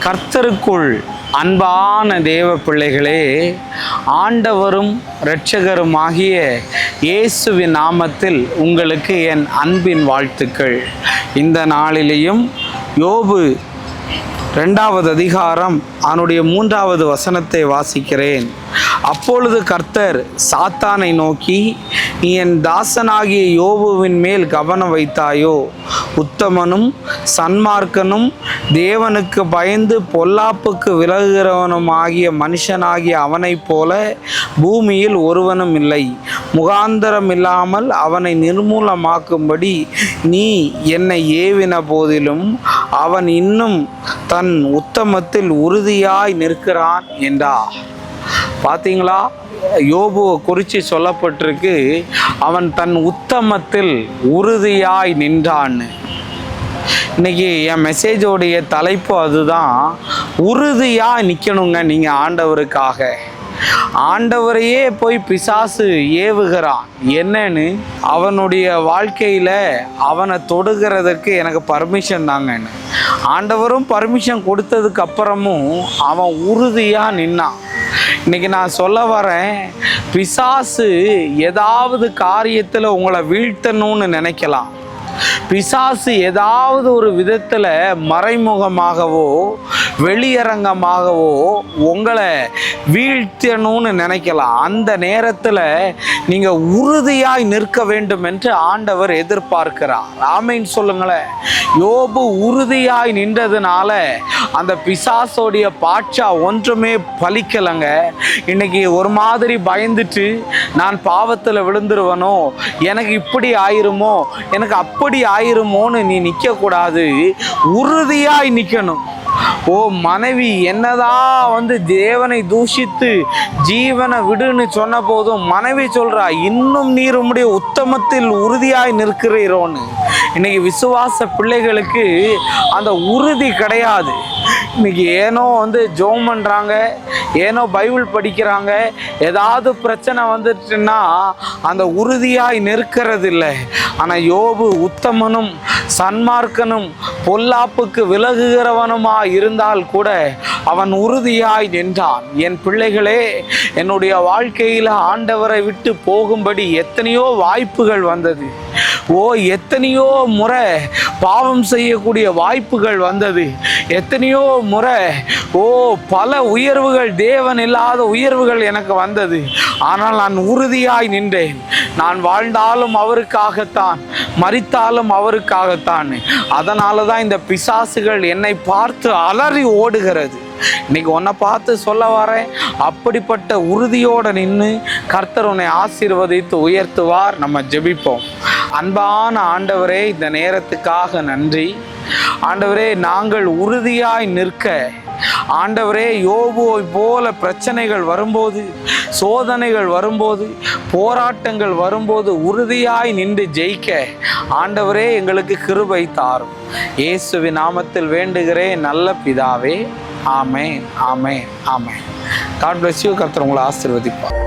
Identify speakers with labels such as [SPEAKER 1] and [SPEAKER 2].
[SPEAKER 1] கர்த்தருக்குள் அன்பான தேவ பிள்ளைகளே, ஆண்டவரும் இரட்சகருமாகிய இயேசுவின் நாமத்தில் உங்களுக்கு என் அன்பின் வாழ்த்துக்கள். இந்த நாளிலேயும் யோபு 2வது அதிகாரம் அதனுடைய 3வது வசனத்தை வாசிக்கிறேன். அப்பொழுது கர்த்தர் சாத்தானை நோக்கி, நீ என் தாசனாகிய யோபுவின் மேல் கவனம் வைத்தாயோ? உத்தமனும் சன்மார்க்கனும் தேவனுக்கு பயந்து பொல்லாப்புக்கு விலகுகிறவனுமாகிய மனுஷனாகிய அவனைப் போல பூமியில் ஒருவனும் இல்லை. முகாந்தரம் இல்லாமல் அவனை நிர்மூலமாக்கும்படி நீ என்னை ஏவின போதிலும் அவன் இன்னும் தன் உத்தமத்தில் உறுதியாய் நிற்கிறான் என்றார். பார்த்தீங்களா, யோபுவை குறித்து சொல்லப்பட்டிருக்கு, அவன் தன் உத்தமத்தில் உறுதியாய் நின்றான்னு. இன்னைக்கு என் மெசேஜோடைய தலைப்பு அதுதான், உறுதியாக நிற்கணுங்க. நீங்கள் ஆண்டவருக்காக, ஆண்டவரையே போய் பிசாசு ஏவுகிறான். என்னன்னு, அவனுடைய வாழ்க்கையில் அவனை தொடுகிறதுக்கு எனக்கு பர்மிஷன் தாங்கன்னு. ஆண்டவரும் பர்மிஷன் கொடுத்ததுக்கு அப்புறமும் அவன் உறுதியாக நின்னான். இன்னைக்கு நான் சொல்ல வரேன், பிசாசு ஏதாவது காரியத்தில் உங்களை வீழ்த்தணும்னு நினைக்கலாம். பிசாசு ஏதாவது ஒரு விதத்தில் மறைமுகமாகவோ வெளியரங்கமாகவோ உங்களை வீழ்த்தணும்னு நினைக்கலாம். அந்த நேரத்தில் நீங்கள் உறுதியாய் நிற்க வேண்டும் என்று ஆண்டவர் எதிர்பார்க்கிறார். ஆமென் சொல்லுங்களேன். யோபு உறுதியாய் நின்றதுனால அந்த பிசாசோடைய பாட்சா ஒன்றுமே பலிக்கலைங்க. இன்னைக்கு ஒரு மாதிரி பயந்துட்டு, நான் பாவத்தில் விழுந்துருவனோ, எனக்கு இப்படி ஆயிருமோ, எனக்கு அப்படி ஆயிருமோன்னு நீ நிற்கக்கூடாது. உறுதியாய் நிற்கணும். ஓ மனைவி என்னதான் தேவனை தூஷித்து ஜீவனை விடுன்னு சொன்ன போதும் மனைவி சொல்றா, இன்னும் நீர் உம்முடைய உத்தமத்தில் உறுதியாய் நிற்கிறீரோன்னு. இன்னைக்கு விசுவாச பிள்ளைகளுக்கு அந்த உறுதி கிடையாது. இன்னைக்கு ஏனோ ஜெபம் பண்ணுறாங்க, ஏனோ பைபிள் படிக்கிறாங்க, ஏதாவது பிரச்சனை வந்துட்டுன்னா அந்த உறுதியாய் நிற்கிறது இல்லை. ஆனால் யோபு உத்தமனும் சன்மார்க்கனும் பொல்லாப்புக்கு விலகுகிறவனுமாய் இருந்தால் கூட அவன் உறுதியாய் நின்றான். என் பிள்ளைகளே, என்னுடைய வாழ்க்கையில் ஆண்டவரை விட்டு போகும்படி எத்தனையோ வாய்ப்புகள் வந்தது. எத்தனையோ முறை பாவம் செய்யக்கூடிய வாய்ப்புகள் வந்தது. எத்தனையோ முறை பல உயர்வுகள், தேவன் இல்லாத உயர்வுகள் எனக்கு வந்தது. ஆனால் நான் உறுதியாய் நின்றேன். நான் வாழ்ந்தாலும் அவருக்காகத்தான், மரித்தாலும் அவருக்காகத்தான். அதனால தான் இந்த பிசாசுகள் என்னை பார்த்து அலறி ஓடுகிறது. இன்னைக்கு உன்னை பார்த்து சொல்ல வரேன், அப்படிப்பட்ட உறுதியோடு நின்று கர்த்தர் உன்னை ஆசீர்வதித்து உயர்த்துவார். நம்ம ஜெபிப்போம். அன்பான ஆண்டவரே, இந்த நேரத்துக்காக நன்றி. ஆண்டவரே, நாங்கள் உறுதியாய் நிற்க, ஆண்டவரே, யோபுவை போல பிரச்சனைகள் வரும்போது, சோதனைகள் வரும்போது, போராட்டங்கள் வரும்போது உறுதியாய் நின்று ஜெயிக்க ஆண்டவரே எங்களுக்கு கிருபை தாரும். இயேசுவின் நாமத்தில் வேண்டுகிறேன் நல்ல பிதாவே. ஆமென், ஆமென், ஆமென். God bless you. கர்த்தர் உங்களை ஆசீர்வதிப்பார்.